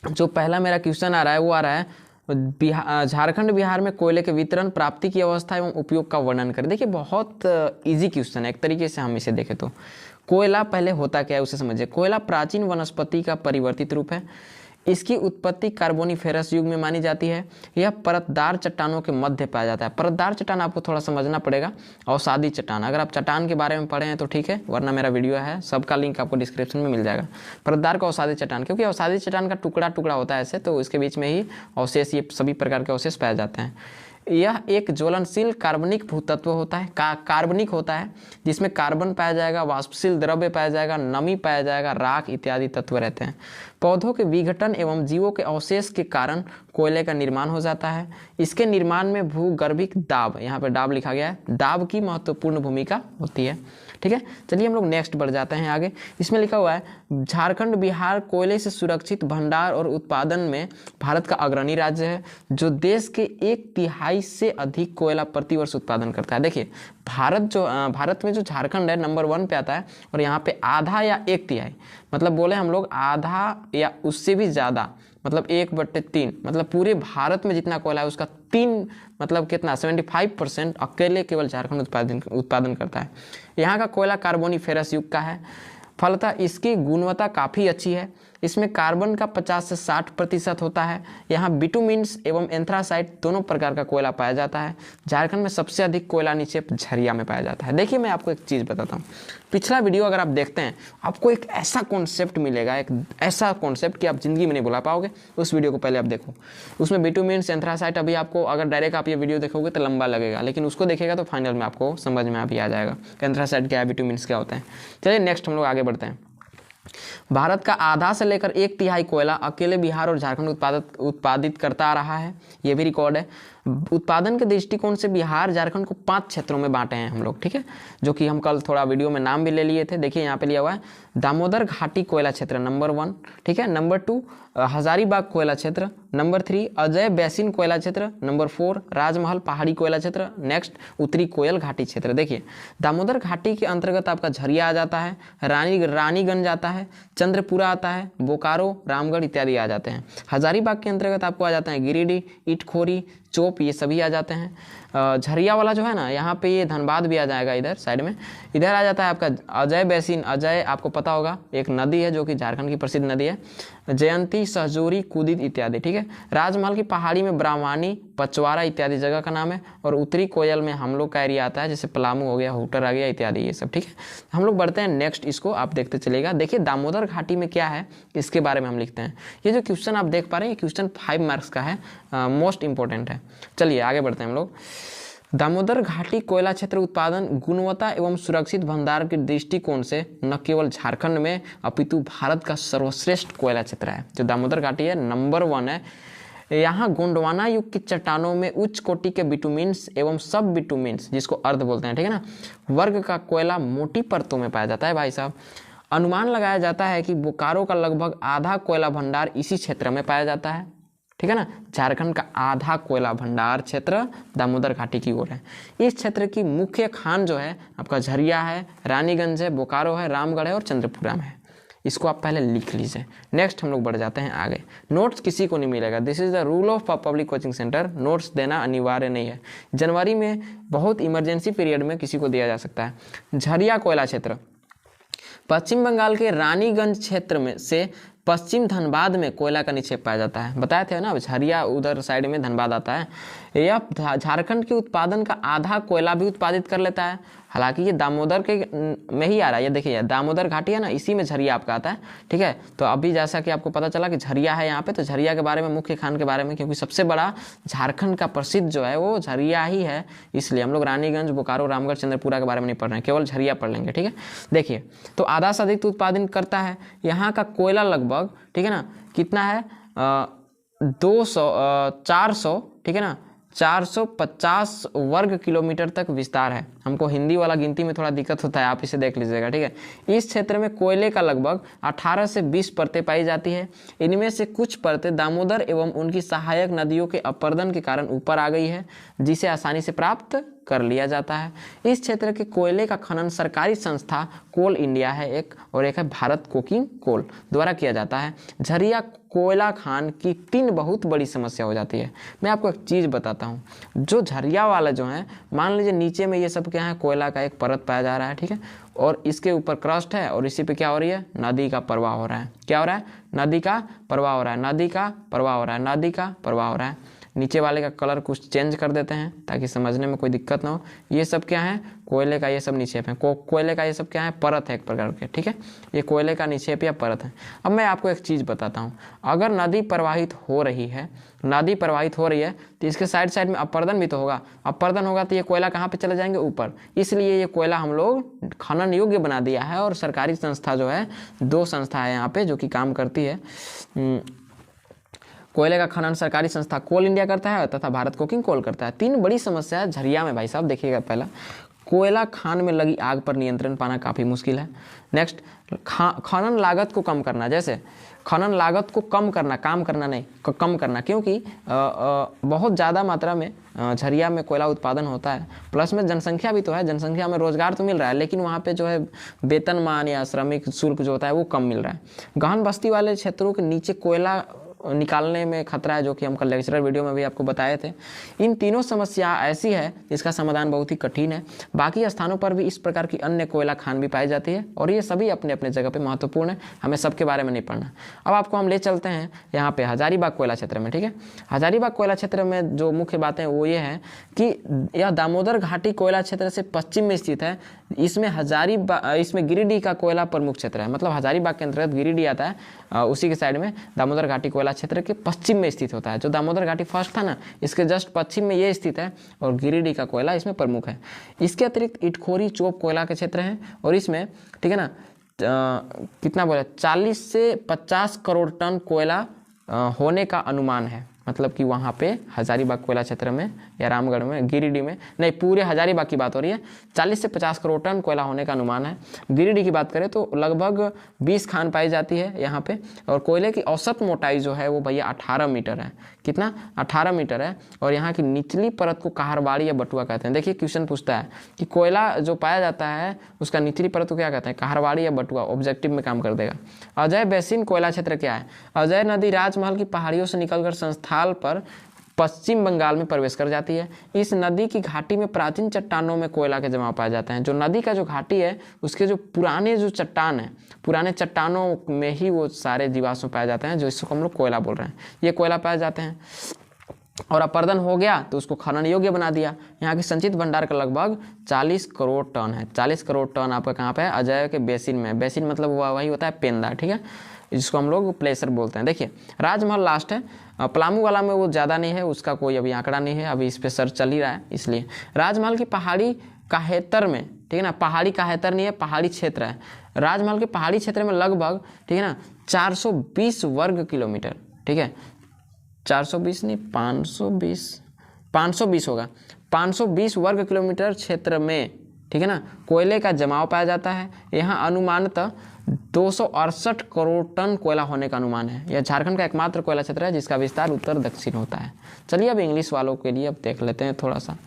जो पहला मेरा क्वेश्चन आ रहा है वो आ रहा है झारखंड बिहार में कोयले के वितरण, प्राप्ति की अवस्था एवं उपयोग का वर्णन करें। देखिए बहुत इजी क्वेश्चन है एक तरीके से हम इसे देखें तो। कोयला पहले होता क्या है उसे समझिए। कोयला प्राचीन वनस्पति का परिवर्तित रूप है। इसकी उत्पत्ति कार्बोनिफेरस युग में मानी जाती है। यह परतदार चट्टानों के मध्य पाया जाता है। परतदार चट्टान आपको थोड़ा समझना पड़ेगा। अवसादी चट्टान, अगर आप चट्टान के बारे में पढ़े हैं तो ठीक है, वरना मेरा वीडियो है, सबका लिंक आपको डिस्क्रिप्शन में मिल जाएगा। परतदार का अवसादी चट्टान, क्योंकि अवसादी चट्टान का टुकड़ा टुकड़ा होता है ऐसे, तो इसके बीच में ही अवशेष, ये सभी प्रकार के अवशेष पाए जाते हैं। यह एक ज्वलनशील कार्बनिक भूतत्व होता है, कार्बनिक होता है, जिसमें कार्बन पाया जाएगा, वाष्पशील द्रव्य पाया जाएगा, नमी पाया जाएगा, राख इत्यादि तत्व रहते हैं। पौधों के विघटन एवं जीवों के अवशेष के कारण कोयले का निर्माण हो जाता है। इसके निर्माण में भूगर्भिक दाब, यहाँ पे दाब लिखा गया है, दाब की महत्वपूर्ण भूमिका होती है। ठीक है, चलिए हम लोग नेक्स्ट बढ़ जाते हैं आगे। इसमें लिखा हुआ है झारखंड बिहार कोयले से सुरक्षित भंडार और उत्पादन में भारत का अग्रणी राज्य है, जो देश के 1/3 से अधिक कोयला प्रतिवर्ष उत्पादन करता है। देखिए भारत में जो झारखंड है नंबर 1 पे आता है, और यहाँ पे आधा या 1/3, मतलब बोले हम लोग आधा या उससे भी ज़्यादा, मतलब 1/3, मतलब पूरे भारत में जितना कोयला है उसका 3, मतलब कितना 75% अकेले केवल झारखंड उत्पादन करता है। यहाँ का कोयला कार्बोनिफेरस युग का है। फलतः इसकी गुणवत्ता काफ़ी अच्छी है। इसमें कार्बन का 50 से 60% होता है। यहाँ बिटुमिन्स एवं एंथ्रासाइट दोनों प्रकार का कोयला पाया जाता है। झारखंड में सबसे अधिक कोयला निक्षेप झरिया में पाया जाता है। देखिए मैं आपको एक चीज़ बताता हूँ, पिछला वीडियो अगर आप देखते हैं आपको एक ऐसा कॉन्सेप्ट मिलेगा, एक ऐसा कॉन्सेप्ट कि आप जिंदगी में नहीं भुला पाओगे। उस वीडियो को पहले आप देखो, उसमें बिटुमिन्स एंथ्रासाइट, अभी आपको अगर डायरेक्ट आप ये वीडियो देखोगे तो लंबा लगेगा, लेकिन उसको देखेगा तो फाइनल में आपको समझ में अभी आ जाएगा एंथ्रासाइट क्या है, बिटुमिन्स क्या होते हैं। चलिए नेक्स्ट हम लोग आगे बढ़ते हैं। भारत का आधा से लेकर 1/3 कोयला अकेले बिहार और झारखंड उत्पादित करता आ रहा है, ये भी रिकॉर्ड है। उत्पादन के दृष्टिकोण से बिहार झारखंड को 5 क्षेत्रों में बांटे हैं हम लोग, ठीक है, जो कि हम कल थोड़ा वीडियो में नाम भी ले लिए थे। देखिए यहाँ पे लिया हुआ है दामोदर घाटी कोयला क्षेत्र नंबर 1, ठीक है, नंबर 2 हजारीबाग कोयला क्षेत्र, नंबर 3 अजय बेसिन कोयला क्षेत्र, नंबर 4 राजमहल पहाड़ी कोयला क्षेत्र, नेक्स्ट उत्तरी कोयल घाटी क्षेत्र। देखिए दामोदर घाटी के अंतर्गत आपका झरिया आ जाता है, रानीगंज आता है, चंद्रपुरा आता है, बोकारो, रामगढ़ इत्यादि आ जाते हैं। हजारीबाग के अंतर्गत आपको आ जाता है गिरिडीह, इटखोरी, चोप, ये सभी आ जाते हैं। झरिया वाला जो है ना, यहाँ पे ये धनबाद भी आ जाएगा, इधर साइड में इधर आ जाता है आपका अजय बेसिन। अजय आपको पता होगा एक नदी है जो कि झारखंड की प्रसिद्ध नदी है, जयंती, सहजोरी, कुदित इत्यादि, ठीक है। राजमहल की पहाड़ी में ब्राह्मणी, पचवारा इत्यादि जगह का नाम है। और उत्तरी कोयल में हम लोग का एरिया आता है, जैसे पलामू हो गया, हुटर आ गया इत्यादि, ये सब, ठीक है। हम लोग बढ़ते हैं नेक्स्ट, इसको आप देखते चलेगा। देखिए दामोदर घाटी में क्या है इसके बारे में हम लिखते हैं। ये जो क्वेश्चन आप देख पा रहे हैं ये क्वेश्चन 5 मार्क्स का है, मोस्ट इंपॉर्टेंट है। चलिए आगे बढ़ते हैं हम लोग। दामोदर घाटी कोयला क्षेत्र उत्पादन, गुणवत्ता एवं सुरक्षित भंडार के दृष्टिकोण से न केवल झारखंड में अपितु भारत का सर्वश्रेष्ठ कोयला क्षेत्र है। जो दामोदर घाटी है नंबर 1 है। यहाँ गोंडवाना युग की चट्टानों में उच्च कोटि के बिटुमिन्स एवं सब बिटुमिन्स, जिसको अर्ध बोलते हैं, ठीक है ना, वर्ग का कोयला मोटी परतों में पाया जाता है भाई साहब। अनुमान लगाया जाता है कि बोकारो का लगभग आधा कोयला भंडार इसी क्षेत्र में पाया जाता है, ठीक है ना। झारखंड का आधा कोयला भंडार क्षेत्र दामोदर घाटी की ओर है। इस क्षेत्र की मुख्य खान जो है आपका झरिया है, रानीगंज है, बोकारो है, रामगढ़ है और चंद्रपुरा में है। इसको आप पहले लिख लीजिए। नेक्स्ट हम लोग बढ़ जाते हैं आगे। नोट्स किसी को नहीं मिलेगा, this is the rule of public coaching centre. Notes देना अनिवार्य नहीं है। जनवरी में बहुत इमरजेंसी पीरियड में किसी को दिया जा सकता है। झरिया कोयला क्षेत्र पश्चिम बंगाल के रानीगंज क्षेत्र में से पश्चिम धनबाद में कोयला का निक्षेप पाया जाता है। बताए थे ना, झरिया उधर साइड में धनबाद आता है। यह झारखंड के उत्पादन का आधा कोयला भी उत्पादित कर लेता है। हालांकि ये दामोदर के में ही आ रहा है। ये देखिए दामोदर घाटी है ना, इसी में झरिया आपका आता है, ठीक है। तो अभी जैसा कि आपको पता चला कि झरिया है यहाँ पे, तो झरिया के बारे में, मुख्य खान के बारे में, क्योंकि सबसे बड़ा झारखंड का प्रसिद्ध जो है वो झरिया ही है, इसलिए हम लोग रानीगंज, बोकारो, रामगढ़, चंद्रपुरा के बारे में नहीं पढ़ रहे हैं, केवल झरिया पढ़ लेंगे, ठीक है। देखिए तो आधा से अधिक उत्पादन करता है। यहाँ का कोयला लगभग, ठीक है ना, कितना है 400, ठीक है ना, 450 वर्ग किलोमीटर तक विस्तार है। हमको हिंदी वाला गिनती में थोड़ा दिक्कत होता है, आप इसे देख लीजिएगा, ठीक है। इस क्षेत्र में कोयले का लगभग 18 से 20 परतें पाई जाती है। इनमें से कुछ परतें दामोदर एवं उनकी सहायक नदियों के अपरदन के कारण ऊपर आ गई है, जिसे आसानी से प्राप्त कर लिया जाता है। इस क्षेत्र के कोयले का खनन सरकारी संस्था कोल इंडिया है एक, और एक है भारत कोकिंग कोल द्वारा किया जाता है। झरिया कोयला खान की 3 बहुत बड़ी समस्या हो जाती है। मैं आपको एक चीज़ बताता हूँ, जो झरिया वाला जो है, मान लीजिए नीचे में ये सब क्या है, कोयला का एक परत पाया जा रहा है, ठीक है, और इसके ऊपर क्रस्ट है, और इसी पे क्या हो रही है, नदी का प्रवाह हो रहा है। क्या हो रहा है, नदी का प्रवाह हो रहा है, नदी का प्रवाह हो रहा है, नदी का प्रवाह हो रहा है। नीचे वाले का कलर कुछ चेंज कर देते हैं ताकि समझने में कोई दिक्कत ना हो। ये सब क्या है, कोयले का ये सब निक्षेप है। कोयले का ये सब क्या है, परत है एक प्रकार के, ठीक है, ये कोयले का निक्षेप या परत है। अब मैं आपको एक चीज़ बताता हूँ, अगर नदी प्रवाहित हो रही है, नदी प्रवाहित हो रही है, तो इसके साइड साइड में अपरदन भी तो होगा। अपरदन होगा तो ये कोयला कहाँ पे चले जाएंगे, ऊपर। इसलिए ये कोयला हम लोग खनन योग्य बना दिया है, और सरकारी संस्था जो है, 2 संस्था है यहाँ पे जो कि काम करती है। कोयले का खनन सरकारी संस्था कोल इंडिया करता है तथा भारत कोकिंग कोल करता है। 3 बड़ी समस्या है झरिया में भाई साहब। देखिएगा, पहला, कोयला खान में लगी आग पर नियंत्रण पाना काफ़ी मुश्किल है। नेक्स्ट, खनन लागत को कम करना, जैसे खनन लागत को कम करना, काम करना नहीं, कम करना, क्योंकि बहुत ज़्यादा मात्रा में झरिया में कोयला उत्पादन होता है। प्लस में जनसंख्या भी तो है, जनसंख्या में रोजगार तो मिल रहा है, लेकिन वहाँ पे जो है वेतनमान या श्रमिक शुल्क जो होता है वो कम मिल रहा है। गहन बस्ती वाले क्षेत्रों के नीचे कोयला निकालने में खतरा है, जो कि हम कल लेक्चरर वीडियो में भी आपको बताए थे। इन तीनों समस्या ऐसी है जिसका समाधान बहुत ही कठिन है। बाकी स्थानों पर भी इस प्रकार की अन्य कोयला खान भी पाई जाती है, और ये सभी अपने अपने जगह पे महत्वपूर्ण है, हमें सबके बारे में नहीं पढ़ना। अब आपको हम ले चलते हैं यहाँ पे हजारीबाग कोयला क्षेत्र में, ठीक है। हजारीबाग कोयला क्षेत्र में जो मुख्य बातें वो ये है कि यह दामोदर घाटी कोयला क्षेत्र से पश्चिम में स्थित है। इसमें गिरिडीह का कोयला प्रमुख क्षेत्र है, मतलब हजारीबाग के अंतर्गत गिरिडीह आता है, उसी के साइड में दामोदर घाटी कोयला क्षेत्र के पश्चिम में स्थित होता है। जो दामोदर घाटी फर्स्ट था ना, इसके जस्ट पश्चिम में ये स्थित है, और गिरिडीह का कोयला इसमें प्रमुख है। इसके अतिरिक्त इटखोरी चोप कोयला के क्षेत्र हैं, और इसमें, ठीक है ना, कितना बोले, 40 से 50 करोड़ टन कोयला होने का अनुमान है। मतलब कि वहाँ पे हजारीबाग कोयला क्षेत्र में या रामगढ़ में, गिरिडीह में नहीं, पूरे हजारीबाग की बात हो रही है, 40 से 50 करोड़ टन कोयला होने का अनुमान है। गिरिडीह की बात करें तो लगभग 20 खान पाई जाती है यहाँ पे, और कोयले की औसत मोटाई जो है वो भैया 18 मीटर है। कितना, 18 मीटर है। और यहाँ की निचली परत को कहारवाड़ी या बटुआ कहते हैं। देखिए क्वेश्चन पूछता है कि कोयला जो पाया जाता है उसका निचली परत को क्या कहते हैं, कहारवाड़ी या बटुआ, ऑब्जेक्टिव में काम कर देगा। अजय बेसिन कोयला क्षेत्र क्या है, अजय नदी राजमहल की पहाड़ियों से निकलकर संस्थाल पर पश्चिम बंगाल में प्रवेश कर जाती है। इस नदी की घाटी में प्राचीन चट्टानों में कोयला के जमाव पाए जाते हैं। जो नदी का जो घाटी है उसके जो पुराने जो चट्टान है, पुराने चट्टानों में ही वो सारे जीवाश्म पाए जाते हैं, जो इसको हम लोग कोयला बोल रहे हैं। ये कोयला पाए जाते हैं, और अपरदन हो गया तो उसको खनन योग्य बना दिया। यहाँ की संचित भंडार का लगभग 40 करोड़ टन है। 40 करोड़ टन आपका कहाँ पे है, अजय के बेसिन में। बेसिन मतलब वही होता है पेंदा, ठीक है, जिसको हम लोग प्लेसर बोलते हैं। देखिए राजमहल लास्ट है, पलामू वाला में वो ज़्यादा नहीं है, उसका कोई अभी आंकड़ा नहीं है, अभी इस पर सर्च चल ही रहा है। इसलिए राजमहल की पहाड़ी काहेतर में, ठीक है ना, पहाड़ी काहेतर नहीं है, पहाड़ी क्षेत्र है। राजमहल के पहाड़ी क्षेत्र में लगभग, ठीक है ना, 420 वर्ग किलोमीटर, ठीक है, 420 नहीं, 520 होगा, 520 वर्ग किलोमीटर क्षेत्र में, ठीक है ना, कोयले का जमाव पाया जाता है। यहाँ अनुमानतः 268 करोड़ टन कोयला होने का अनुमान है। यह झारखंड का एकमात्र कोयला क्षेत्र है जिसका विस्तार उत्तर दक्षिण होता है। चलिए अब इंग्लिश वालों के लिए अब देख लेते हैं थोड़ा सा।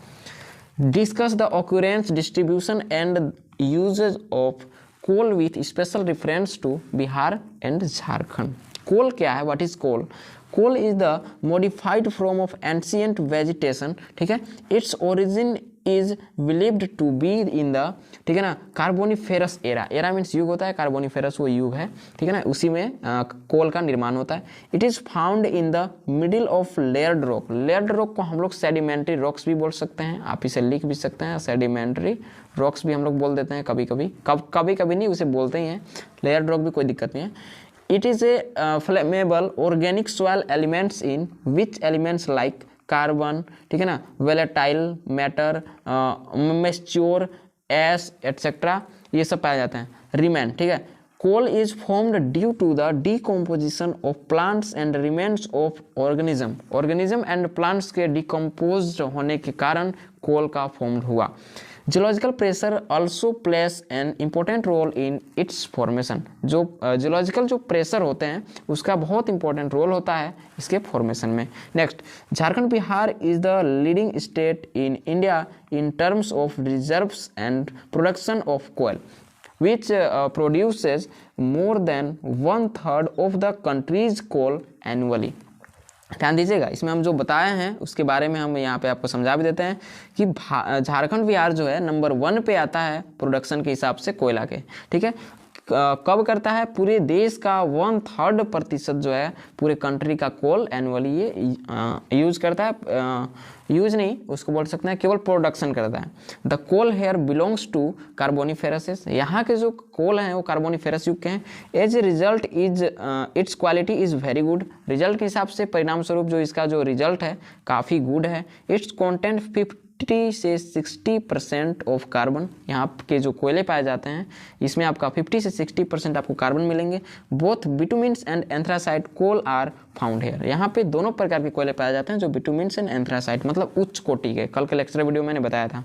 Discuss the occurrence, distribution and uses of coal with special reference to Bihar and Jharkhand. Coal क्या है, what is coal? Coal is the modified form of ancient vegetation, ठीक है। Its origin is believed to be in the, ठीक है ना, Carboniferous era. Era means युग होता है, कार्बोनिफेरस वो युग है, ठीक है ना, उसी में कोल का निर्माण होता है। It is found in the middle of layered rock. Layered rock को हम लोग सेडिमेंट्री रॉक्स भी बोल सकते हैं, आप इसे लिख भी सकते हैं, सेडिमेंट्री रॉक्स भी हम लोग बोल देते हैं कभी कभी, कभी कभी नहीं, उसे बोलते ही हैं लेयर्ड रॉक भी, कोई दिक्कत नहीं है। It is a flammable organic soil elements in which elements like carbon, ठीक है ना, volatile matter, moisture, ash, etc. ये सब पाए जाते हैं। remain, ठीक है। Coal is formed due to the decomposition of plants and remains of organism. Organism and plants के decomposed होने के कारण कोल का फॉर्म्ड हुआ। Geological pressure also plays an important role in its formation. जो जियोलॉजिकल जो प्रेशर होते हैं उसका बहुत इंपॉर्टेंट रोल होता है इसके फॉर्मेशन में। Next, Jharkhand Bihar is the leading state in India in terms of reserves and production of coal which produces more than 1/3 of the country's coal annually। ध्यान दीजिएगा, इसमें हम जो बताए हैं उसके बारे में हम यहाँ पे आपको समझा भी देते हैं कि झारखंड बिहार जो है नंबर 1 पे आता है प्रोडक्शन के हिसाब से कोयला के, ठीक है। कब करता है? पूरे देश का 1/3% जो है पूरे कंट्री का कोल एनुअली ये यूज करता है। यूज नहीं, उसको बोल सकते हैं केवल प्रोडक्शन करता है। The coal here belongs to Carboniferous. यहाँ के जो कोल हैं वो कार्बोनिफेरस युग के हैं। As a result is its quality is very good. Result के हिसाब से परिणाम स्वरूप जो इसका जो रिजल्ट है काफ़ी गुड है। इट्स कॉन्टेंट 50 से 60% ऑफ कार्बन। यहाँ के जो कोयले पाए जाते हैं इसमें आपका 50 से 60% आपको कार्बन मिलेंगे। Both bituminous and anthracite coal are found here. यहाँ पे दोनों प्रकार के कोयले पाए जाते हैं, जो बिटुमिन्स एंड एंथ्रासाइट मतलब उच्च कोटि के। कल के लेक्चर वीडियो मैंने बताया था।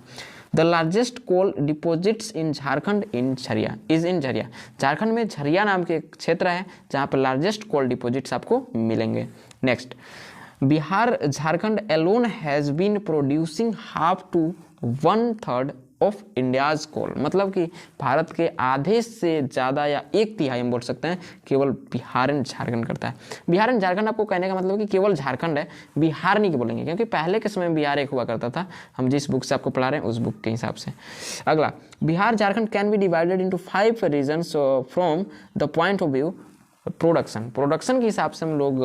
The largest coal deposits in Jharkhand in Jharia is in Jharia. Jharkhand में झरिया नाम के एक क्षेत्र है जहाँ पर लार्जेस्ट कोल डिपोजिट्स आपको मिलेंगे। Next, Bihar Jharkhand alone has been producing half to 1/3 of India's coal. मतलब कि भारत के आधे से ज़्यादा या 1/3 हम बोल सकते हैं केवल बिहार एंड झारखंड करता है। बिहार एंड झारखंड आपको कहने का मतलब कि केवल झारखंड है, बिहार नहीं बोलेंगे, क्योंकि पहले के समय में बिहार एक हुआ करता था। हम जिस बुक से आपको पढ़ा रहे हैं उस बुक के हिसाब से। अगला, Bihar Jharkhand can be divided into 5 regions from the point of view production के हिसाब से हम लोग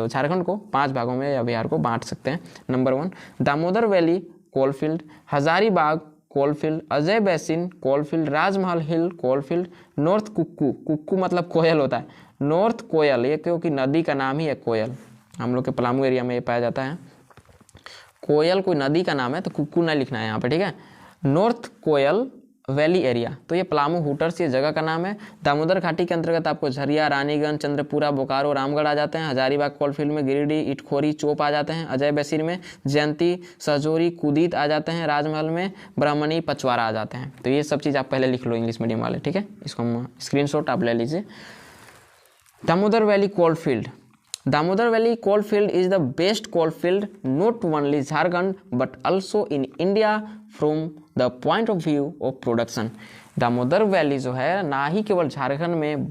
झारखंड को 5 भागों में या बिहार को बांट सकते हैं। Number 1, Damodar valley coalfield, Hazaribagh coalfield, Ajay basin coalfield, Rajmahal hill coalfield, north कुक्कू, कुक्कू मतलब कोयल होता है, नॉर्थ कोयल, ये क्योंकि नदी का नाम ही है कोयल, हम लोग के पलामू एरिया में ये पाया जाता है। कोयल कोई नदी का नाम है तो कुक्कू नहीं लिखना है यहाँ पे, ठीक है। नॉर्थ कोयल वैली एरिया, तो ये पलामू हुटर्स ये जगह का नाम है। दामोदर घाटी के अंतर्गत आपको झरिया, रानीगंज, चंद्रपुरा, बोकारो, रामगढ़ आ जाते हैं। हजारीबाग कोलफील्ड में गिरिडीह, इटखोरी, चोप आ जाते हैं। अजय बेसिन में जयंती, सहजोरी, कुदीत आ जाते हैं। राजमहल में ब्राह्मणी, पचवारा आ जाते हैं। तो ये सब चीज़ आप पहले लिख लो इंग्लिश मीडियम वाले, ठीक है। इसको हम स्क्रीनशॉट आप ले लीजिए। Damodar valley coalfield, Damodar Valley coalfield is the best coalfield not only Jharkhand but also in India from the point of view of production। Damodar valley जो है ना ही केवल झारखंड में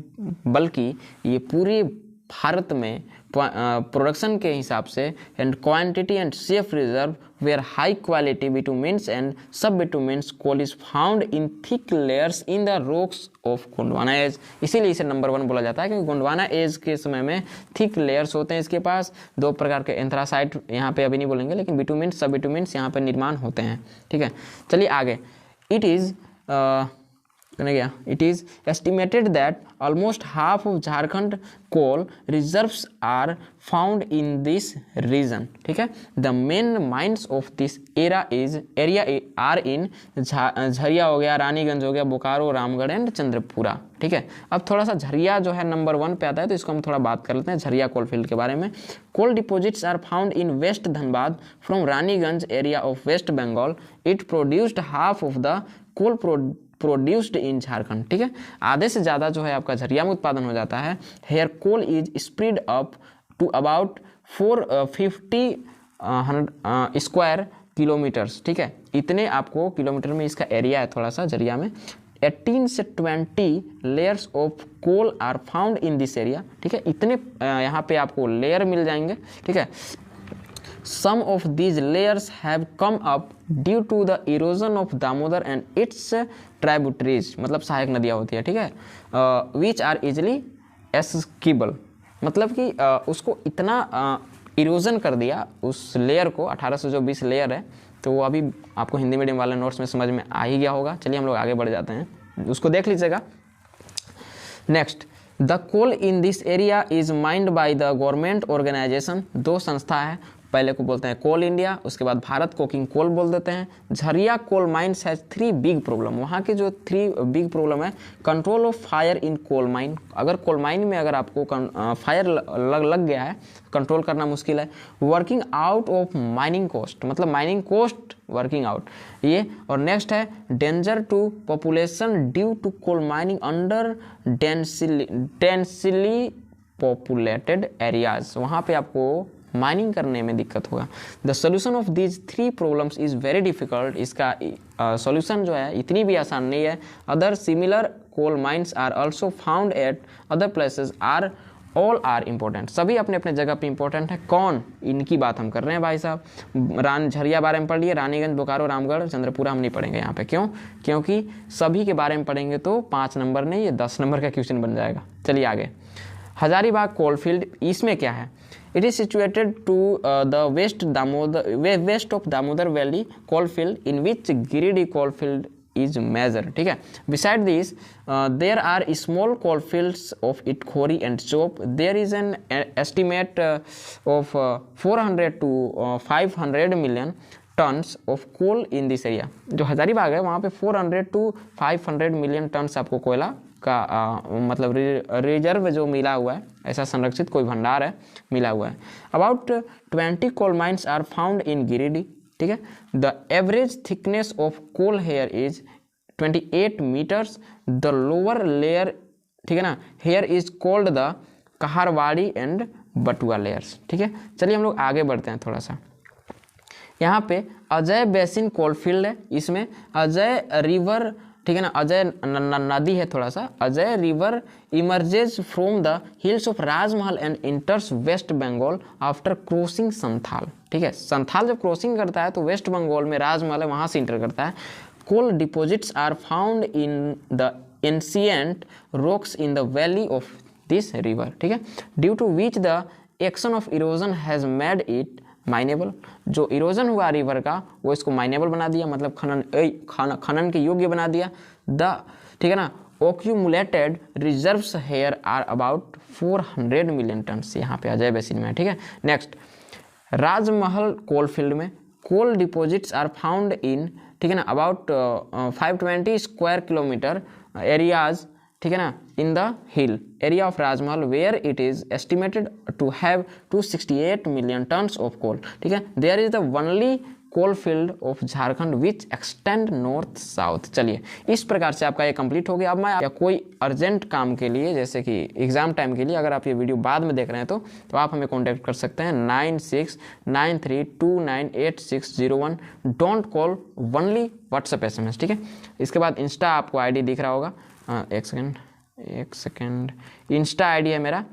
बल्कि ये पूरे भारत में प्रोडक्शन के हिसाब से and quantity and safe reserve where high quality bituminous and sub bituminous coal is found in thick layers in the rocks of Gondwana age. इसीलिए इसे नंबर 1 बोला जाता है, क्योंकि गोंडवाना एज के समय में थिक लेयर्स होते हैं इसके पास। 2 प्रकार के एंथ्रासाइट यहाँ पे अभी नहीं बोलेंगे, लेकिन बिटुमिन्स सब बिटुमिन्स यहाँ पे निर्माण होते हैं, ठीक है। चलिए आगे। It is estimated that almost half of Jharkhand coal reserves are found in this region, ठीक है। The main mines of this area are in Jharia हो गया, रानीगंज हो गया, बोकारो, रामगढ़ एंड चंद्रपुरा, ठीक है। अब थोड़ा सा झरिया जो है नंबर 1 पे आता है, तो इसको हम थोड़ा बात कर लेते हैं झरिया कोलफील्ड के बारे में। Coal deposits are found in west Dhanbad from Raniganj area of West Bengal. It produced half of the coal produced in Jharkhand, ठीक है। आधे से ज़्यादा जो है आपका झरिया में उत्पादन हो जाता है। Here coal is spread up to about 450 square kilometres, ठीक है। इतने आपको किलोमीटर में इसका एरिया है थोड़ा सा झरिया में। 18 से 20 layers of coal are found in this area, ठीक है। इतने यहाँ पे आपको लेयर मिल जाएंगे, ठीक है। Some of these layers have come up due to the erosion of Damodar and its tributaries, मतलब सहायक नदियाँ होती है, ठीक है। Which are easily escapable, मतलब कि उसको इतना इरोजन कर दिया उस लेयर को, 18 से जो 20 लेयर है, तो वो अभी आपको हिंदी मीडियम वाले नोट्स में समझ में आ ही गया होगा। चलिए हम लोग आगे बढ़ जाते हैं, उसको देख लीजिएगा। Next, the coal in this area is mined by the government organisation. 2 संस्था है, पहले को बोलते हैं कोल इंडिया, उसके बाद भारत कोकिंग कोल बोल देते हैं। Jharia coal mines has 3 big problem, वहाँ के जो 3 बिग प्रॉब्लम है, control of fire in coal mine, अगर कोल माइन में अगर आपको फायर लग गया है, कंट्रोल करना मुश्किल है। Working out of mining cost, मतलब माइनिंग कॉस्ट वर्किंग आउट ये। और नेक्स्ट है danger to population due to coal mining under densely populated areas, वहाँ पे आपको माइनिंग करने में दिक्कत होगा। The solution of these 3 problems is very difficult, इसका सॉल्यूशन जो है इतनी भी आसान नहीं है। Other similar coal mines are also found at other places are all are important, सभी अपने अपने जगह पे इंपॉर्टेंट है। कौन, इनकी बात हम कर रहे हैं भाई साहब। झरिया बारे में पढ़ लिए, रानीगंज, बोकारो, रामगढ़, चंद्रपुरा हम नहीं पढ़ेंगे यहाँ पे। क्यों? क्योंकि सभी के बारे में पढ़ेंगे तो 5 नंबर नहीं, ये 10 नंबर का क्वेश्चन बन जाएगा। चलिए आगे। हजारीबाग कोलफील्ड, इसमें क्या है? It is situated to the west of Damodar valley coalfield in which Giridih coalfield is measure, ठीक है। Beside this there are small coal fields of Itkhori and Chop. There is an estimate of 400 to 500 million tons of coal in this area. जो हजारीबाग है वहाँ पे 400 to 500 million tons आपको कोयला का मतलब रिजर्व जो मिला हुआ है, ऐसा संरक्षित कोई भंडार है मिला हुआ है। About 20 coal mines are found in Giridih, ठीक है। The average thickness of coal here is 28 metres, the lower layer, ठीक है ना, here is called the Kaharwadi and Batua layers, ठीक है। चलिए हम लोग आगे बढ़ते हैं थोड़ा सा। यहाँ पे अजय बेसिन कोलफील्ड है, इसमें अजय रिवर, ठीक है ना, अजय नदी है थोड़ा सा। Ajay river emerges from the hills of Rajmahal and enters West Bengal after crossing Santhal, ठीक है। संथाल जब क्रॉसिंग करता है तो वेस्ट बंगाल में राजमहल है, वहाँ से इंटर करता है। Coal deposits are found in the ancient rocks in the valley of this river, ठीक है। Due to which the action of erosion has made it mineable, जो इरोजन हुआ रिवर का वो इसको माइनेबल बना दिया, मतलब खनन के योग्य बना दिया। द, ठीक है ना, accumulated reserves here are about 400 million tons, यहाँ पे अजय बेसिन में, ठीक है। नेक्स्ट, राजमहल कोलफील्ड में कोल डिपॉजिट्स आर फाउंड इन, ठीक है ना, अबाउट 520 स्क्वायर किलोमीटर एरियाज, ठीक है ना, in the hill area of Rajmahal where it is estimated to have 268 million tons of coal, ठीक है। There is the only coal field of Jharkhand which extend north south. चलिए इस प्रकार से आपका ये कंप्लीट हो गया। अब मैं या कोई अर्जेंट काम के लिए, जैसे कि एग्जाम टाइम के लिए, अगर आप ये वीडियो बाद में देख रहे हैं तो आप हमें कॉन्टैक्ट कर सकते हैं 9693298601। Don't call, only WhatsApp SMS, ठीक है। इसके बाद इंस्टा आपको ID दिख रहा होगा, एक सेकेंड, इंस्टा ID है मेरा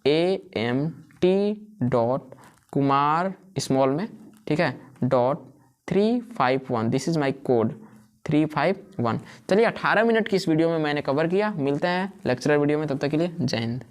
AMT.kumar स्मॉल में, ठीक है, .351, दिस इज माई कोड 351। चलिए 18 मिनट की इस वीडियो में मैंने कवर किया। मिलते हैं लेक्चरर वीडियो में, तब तक के लिए जय हिंद।